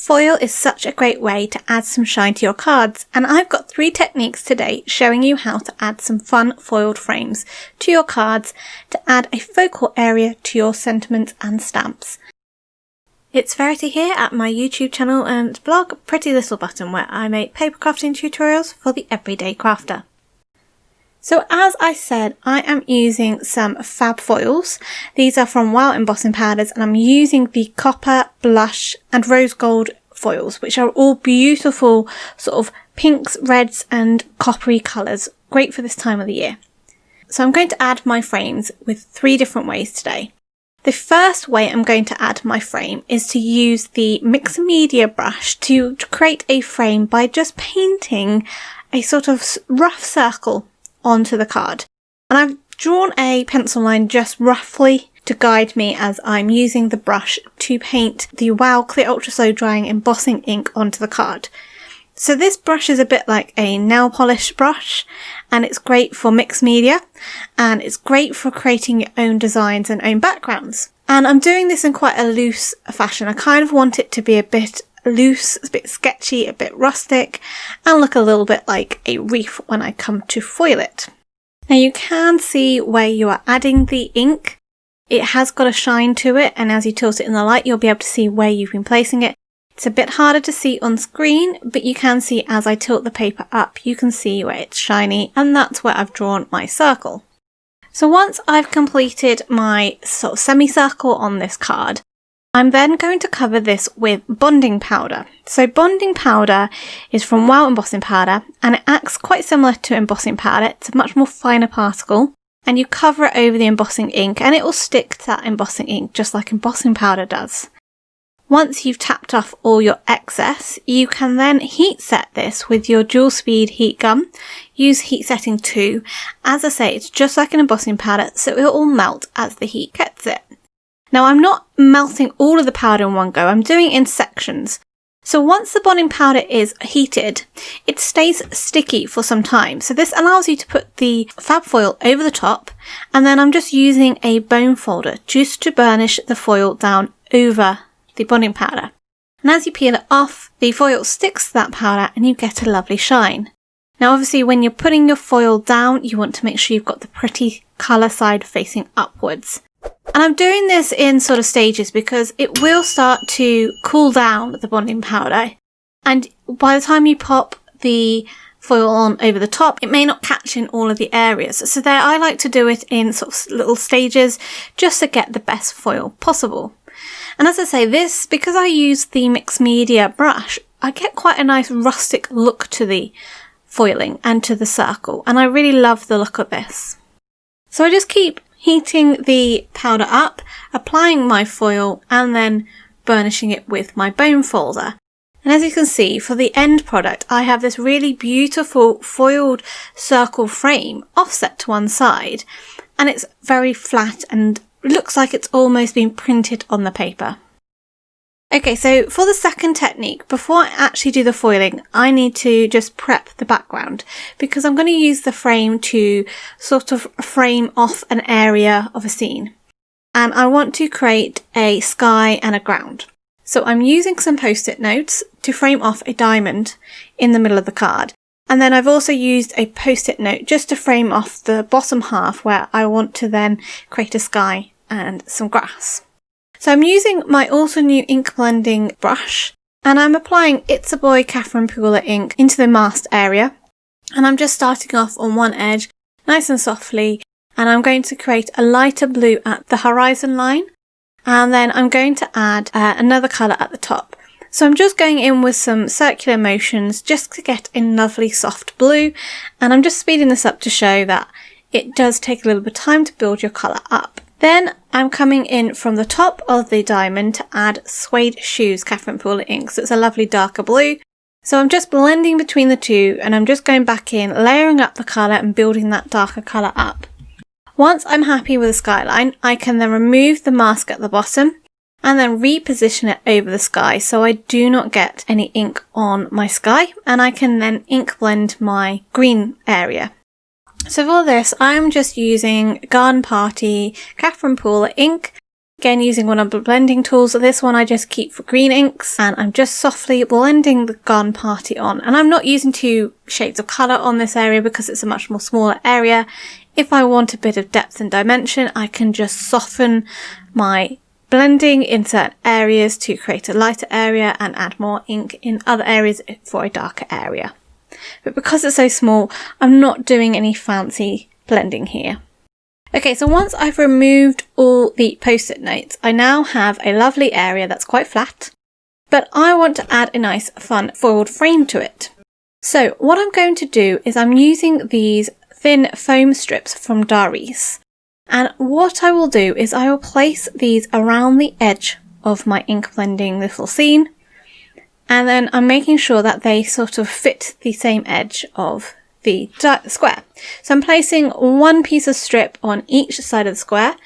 Foil is such a great way to add some shine to your cards, and I've got 3 techniques today showing you how to add some fun foiled frames to your cards to add a focal area to your sentiments and stamps. It's Verity here at my YouTube channel and blog Pretty Little Button, where I make paper crafting tutorials for the everyday crafter. So as I said, I am using some Fab Foils. These are from Wild Embossing Powders, and I'm using the copper, blush and rose gold foils, which are all beautiful sort of pinks, reds and coppery colours. Great for this time of the year. So I'm going to add my frames with 3 different ways today. The first way I'm going to add my frame is to use the mixed media brush to create a frame by just painting a sort of rough circle onto the card. And I've drawn a pencil line just roughly to guide me as I'm using the brush to paint the Wow Clear Ultra Slow Drying Embossing ink onto the card. So this brush is a bit like a nail polish brush, and it's great for mixed media, and it's great for creating your own designs and own backgrounds. And I'm doing this in quite a loose fashion. I kind of want it to be a bit loose, a bit sketchy, a bit rustic, and look a little bit like a wreath when I come to foil it. Now you can see where you are adding the ink. It has got a shine to it, and as you tilt it in the light you'll be able to see where you've been placing it. It's a bit harder to see on screen, but you can see as I tilt the paper up, you can see where it's shiny, and that's where I've drawn my circle. So once I've completed my sort of semicircle on this card, I'm then going to cover this with bonding powder. So bonding powder is from Wild Embossing Powder, and it acts quite similar to embossing powder. It's a much more finer particle, and you cover it over the embossing ink and it will stick to that embossing ink just like embossing powder does. Once you've tapped off all your excess, you can then heat set this with your dual speed heat gun. Use heat setting 2. As I say, it's just like an embossing powder, so it will all melt as the heat gets it. Now I'm not melting all of the powder in one go, I'm doing it in sections. So once the bonding powder is heated, it stays sticky for some time. So this allows you to put the Fab Foil over the top, and then I'm just using a bone folder just to burnish the foil down over the bonding powder. And as you peel it off, the foil sticks to that powder and you get a lovely shine. Now obviously when you're putting your foil down, you want to make sure you've got the pretty colour side facing upwards. And I'm doing this in sort of stages because it will start to cool down the bonding powder, and by the time you pop the foil on over the top, it may not catch in all of the areas. So there I like to do it in sort of little stages just to get the best foil possible. And as I say, this, because I use the mixed media brush, I get quite a nice rustic look to the foiling and to the circle, and I really love the look of this. So I just keep heating the powder up, applying my foil and then burnishing it with my bone folder. And as you can see, for the end product I have this really beautiful foiled circle frame offset to one side, and it's very flat and looks like it's almost been printed on the paper. Okay, so for the second technique, before I actually do the foiling, I need to just prep the background because I'm going to use the frame to sort of frame off an area of a scene. And I want to create a sky and a ground. So I'm using some post-it notes to frame off a diamond in the middle of the card. And then I've also used a post-it note just to frame off the bottom half where I want to then create a sky and some grass. So I'm using my Altenew ink blending brush, and I'm applying It's a Boy Catherine Pooler ink into the masked area, and I'm just starting off on one edge nice and softly, and I'm going to create a lighter blue at the horizon line, and then I'm going to add another colour at the top. So I'm just going in with some circular motions just to get a lovely soft blue, and I'm just speeding this up to show that it does take a little bit of time to build your colour up. Then I'm coming in from the top of the diamond to add Suede Shoes Catherine Pooler ink, so it's a lovely darker blue. So I'm just blending between the two, and I'm just going back in, layering up the colour and building that darker colour up. Once I'm happy with the skyline, I can then remove the mask at the bottom and then reposition it over the sky so I do not get any ink on my sky, and I can then ink blend my green area. So for this, I'm just using Garden Party Catherine Pooler ink, Again, using one of the blending tools. This one I just keep for green inks, and I'm just softly blending the Garden Party on. And I'm not using 2 shades of colour on this area because it's a much more smaller area. If I want a bit of depth and dimension, I can just soften my blending in certain areas to create a lighter area and add more ink in other areas for a darker area. But because it's so small, I'm not doing any fancy blending here. Okay, so once I've removed all the post-it notes, I now have a lovely area that's quite flat, but I want to add a nice fun foiled frame to it. So what I'm going to do is I'm using these thin foam strips from Dari's, and what I will do is I will place these around the edge of my ink blending little scene, and then I'm making sure that they sort of fit the same edge of the square. So I'm placing 1 piece of strip on each side of the square.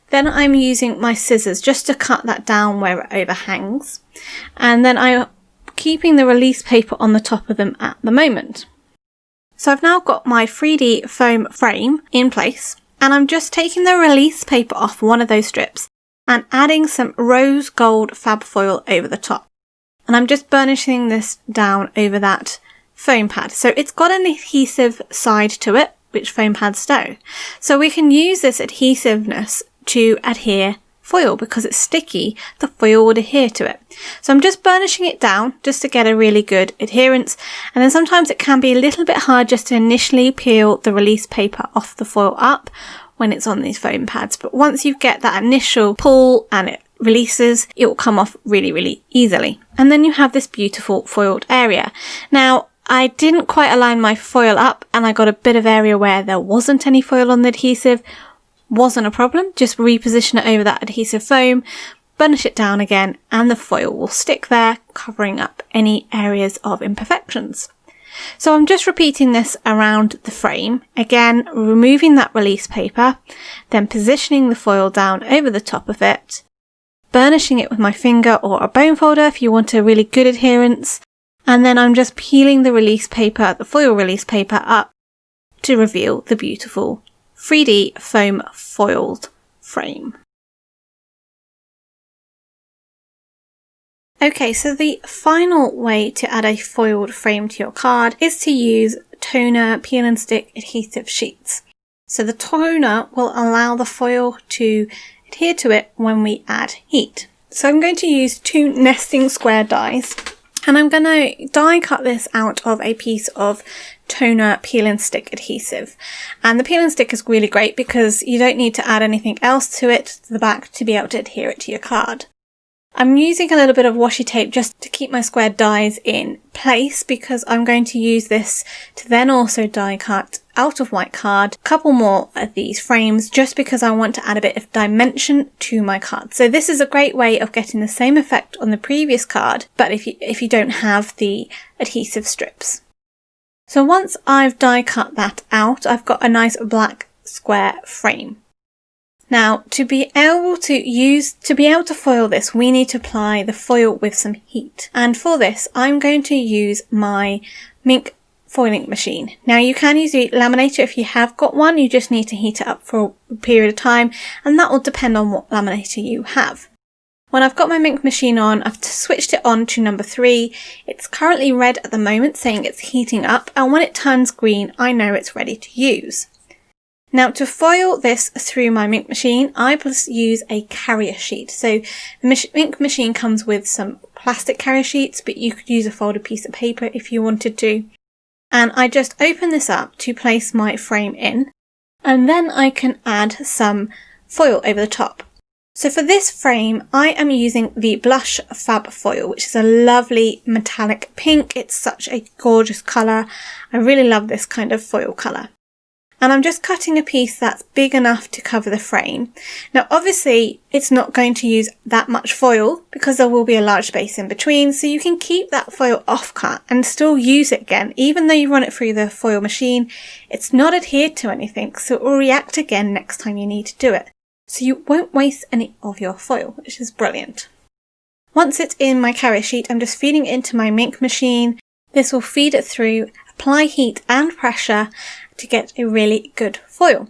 Then I'm using my scissors just to cut that down where it overhangs. And then I'm keeping the release paper on the top of them at the moment. So I've now got my 3D foam frame in place, and I'm just taking the release paper off one of those strips and adding some rose gold Fab Foil over the top. And I'm just burnishing this down over that foam pad. So it's got an adhesive side to it, which foam pads do. So we can use this adhesiveness to adhere foil. Because it's sticky, the foil would adhere to it. So I'm just burnishing it down just to get a really good adherence. And then sometimes it can be a little bit hard just to initially peel the release paper off the foil up when it's on these foam pads. But once you get that initial pull and it releases, it will come off really, really easily. And then you have this beautiful foiled area. Now, I didn't quite align my foil up, and I got a bit of area where there wasn't any foil on the adhesive. Wasn't a problem, just reposition it over that adhesive foam, burnish it down again, and the foil will stick there, covering up any areas of imperfections. So I'm just repeating this around the frame, again removing that release paper, then positioning the foil down over the top of it, burnishing it with my finger or a bone folder if you want a really good adherence, and then I'm just peeling the release paper, the foil release paper up to reveal the beautiful 3D foam foiled frame. Okay, so the final way to add a foiled frame to your card is to use toner peel and stick adhesive sheets. So the toner will allow the foil to adhere to it when we add heat. So I'm going to use 2 nesting square dies, and I'm going to die cut this out of a piece of toner peel and stick adhesive. And the peel and stick is really great because you don't need to add anything else to it, to the back, to be able to adhere it to your card. I'm using a little bit of washi tape just to keep my square dies in place, because I'm going to use this to then also die cut out of white card a couple more of these frames, just because I want to add a bit of dimension to my card. So this is a great way of getting the same effect on the previous card, but if you don't have the adhesive strips. So once I've die cut that out, I've got a nice black square frame. Now, to be able to foil this, we need to apply the foil with some heat. And for this, I'm going to use my Mink foiling machine. Now, you can use a laminator if you have got one. You just need to heat it up for a period of time, and that will depend on what laminator you have. When I've got my Mink machine on, I've switched it on to number 3. It's currently red at the moment, saying it's heating up, and when it turns green, I know it's ready to use. Now, to foil this through my Mink machine, I use a carrier sheet. So the Mink machine comes with some plastic carrier sheets, but you could use a folded piece of paper if you wanted to. And I just open this up to place my frame in, and then I can add some foil over the top. So for this frame, I am using the Blush Fab Foil, which is a lovely metallic pink. It's such a gorgeous colour. I really love this kind of foil colour. And I'm just cutting a piece that's big enough to cover the frame. Now, obviously, it's not going to use that much foil because there will be a large space in between, so you can keep that foil off cut and still use it again. Even though you run it through the foil machine, it's not adhered to anything, so it will react again next time you need to do it. So you won't waste any of your foil, which is brilliant. Once it's in my carrier sheet, I'm just feeding it into my Mink machine. This will feed it through, apply heat and pressure to get a really good foil.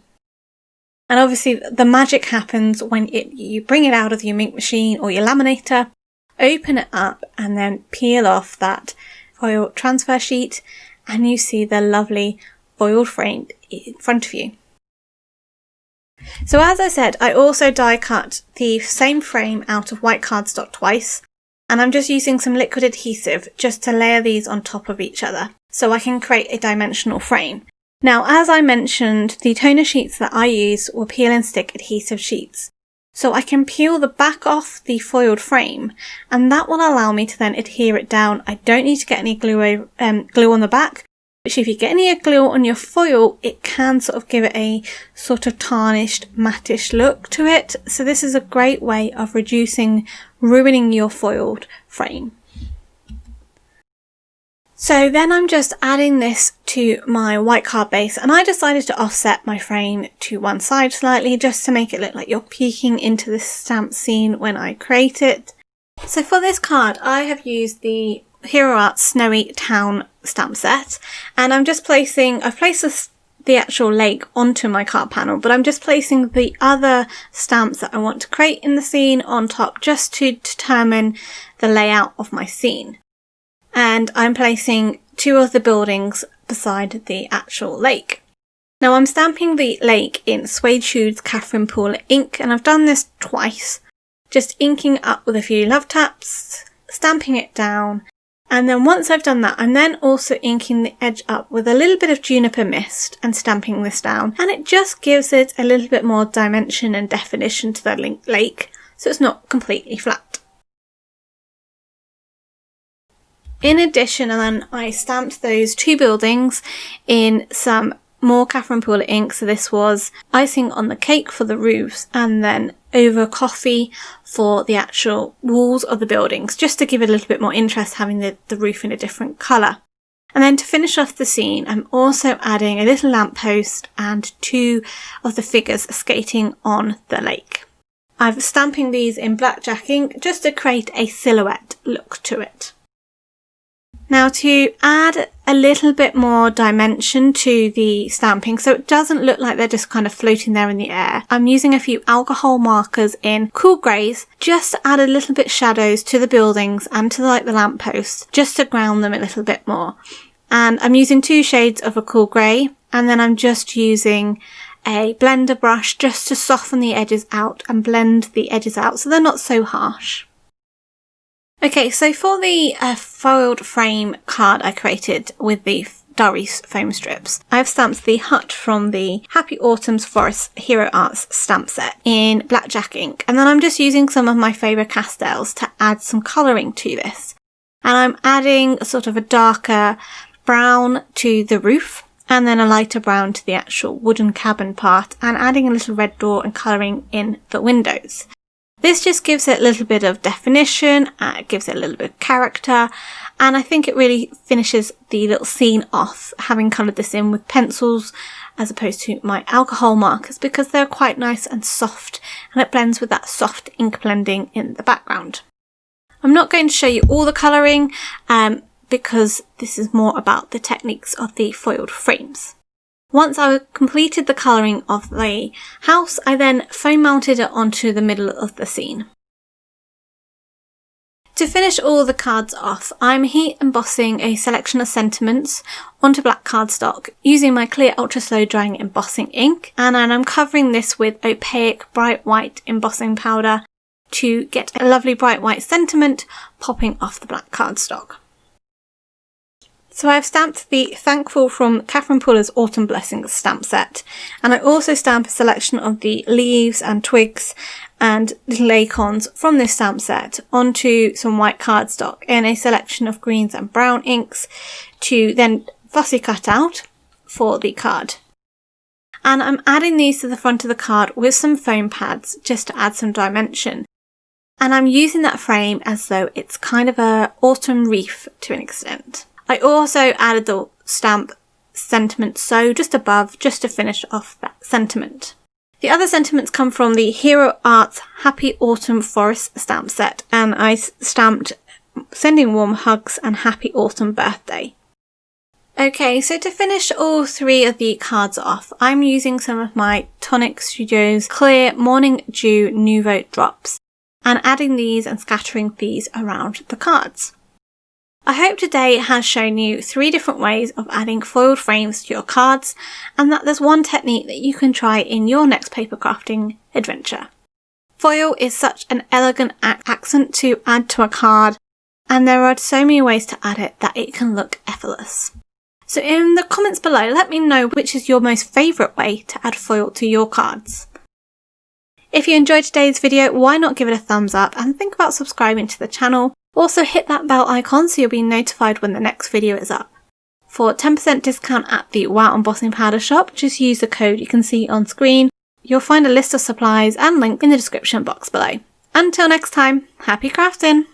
And obviously the magic happens when you bring it out of your ink machine or your laminator, open it up and then peel off that foil transfer sheet, and you see the lovely foiled frame in front of you. So as I said, I also die cut the same frame out of white cardstock twice, and I'm just using some liquid adhesive just to layer these on top of each other so I can create a dimensional frame. Now, as I mentioned, the toner sheets that I use were peel and stick adhesive sheets. So I can peel the back off the foiled frame, and that will allow me to then adhere it down. I don't need to get any glue on the back, which if you get any glue on your foil, it can sort of give it a sort of tarnished, mattish look to it. So this is a great way of ruining your foiled frame. So then I'm just adding this to my white card base, and I decided to offset my frame to one side slightly just to make it look like you're peeking into the stamp scene when I create it. So for this card I have used the Hero Art Snowy Town stamp set, and I've placed the actual lake onto my card panel, but I'm just placing the other stamps that I want to create in the scene on top just to determine the layout of my scene. And I'm placing two of the buildings beside the actual lake. Now I'm stamping the lake in Suede Shoes Catherine Poole ink, and I've done this twice, just inking up with a few love taps, stamping it down, and then once I've done that, I'm then also inking the edge up with a little bit of Juniper mist and stamping this down, and it just gives it a little bit more dimension and definition to the lake, so it's not completely flat. In addition, and then I stamped those two buildings in some more Catherine Poole ink. So this was icing on the cake for the roofs, and then over coffee for the actual walls of the buildings, just to give it a little bit more interest, having the roof in a different colour. And then to finish off the scene, I'm also adding a little lamppost and two of the figures skating on the lake. I'm stamping these in blackjack ink just to create a silhouette look to it. Now to add a little bit more dimension to the stamping, so it doesn't look like they're just kind of floating there in the air, I'm using a few alcohol markers in cool greys just to add a little bit shadows to the buildings and to the lampposts, just to ground them a little bit more. And I'm using two shades of a cool grey, and then I'm just using a blender brush just to soften the edges out and blend the edges out so they're not so harsh. Okay, so for the foiled frame card I created with the Doris foam strips, I've stamped the hut from the Happy Autumn's Forest Hero Arts stamp set in blackjack ink, and then I'm just using some of my favourite pastels to add some colouring to this. And I'm adding sort of a darker brown to the roof, and then a lighter brown to the actual wooden cabin part, and adding a little red door and colouring in the windows. This just gives it a little bit of definition, it gives it a little bit of character, and I think it really finishes the little scene off, having coloured this in with pencils as opposed to my alcohol markers, because they're quite nice and soft, and it blends with that soft ink blending in the background. I'm not going to show you all the colouring because this is more about the techniques of the foiled frames. Once I completed the colouring of the house, I then foam mounted it onto the middle of the scene. To finish all the cards off, I'm heat embossing a selection of sentiments onto black cardstock using my clear ultra slow drying embossing ink, and then I'm covering this with opaque bright white embossing powder to get a lovely bright white sentiment popping off the black cardstock. So I've stamped the Thankful from Catherine Poole's Autumn Blessings stamp set, and I also stamp a selection of the leaves and twigs and little acorns from this stamp set onto some white cardstock in a selection of greens and brown inks to then fussy cut out for the card. And I'm adding these to the front of the card with some foam pads just to add some dimension. And I'm using that frame as though it's kind of a autumn wreath to an extent. I also added the stamp sentiment so just above, just to finish off that sentiment. The other sentiments come from the Hero Arts Happy Autumn Forest stamp set, and I stamped Sending Warm Hugs and Happy Autumn Birthday. Okay, so to finish all 3 of the cards off, I'm using some of my Tonic Studios Clear Morning Dew Nouveau drops and adding these and scattering these around the cards. I hope today has shown you 3 different ways of adding foiled frames to your cards, and that there's one technique that you can try in your next paper crafting adventure. Foil is such an elegant accent to add to a card, and there are so many ways to add it that it can look effortless. So in the comments below, let me know which is your most favourite way to add foil to your cards. If you enjoyed today's video, why not give it a thumbs up and think about subscribing to the channel. Also hit that bell icon so you'll be notified when the next video is up. For 10% discount at the Wow Embossing Powder shop, just use the code you can see on screen. You'll find a list of supplies and link in the description box below. Until next time, happy crafting!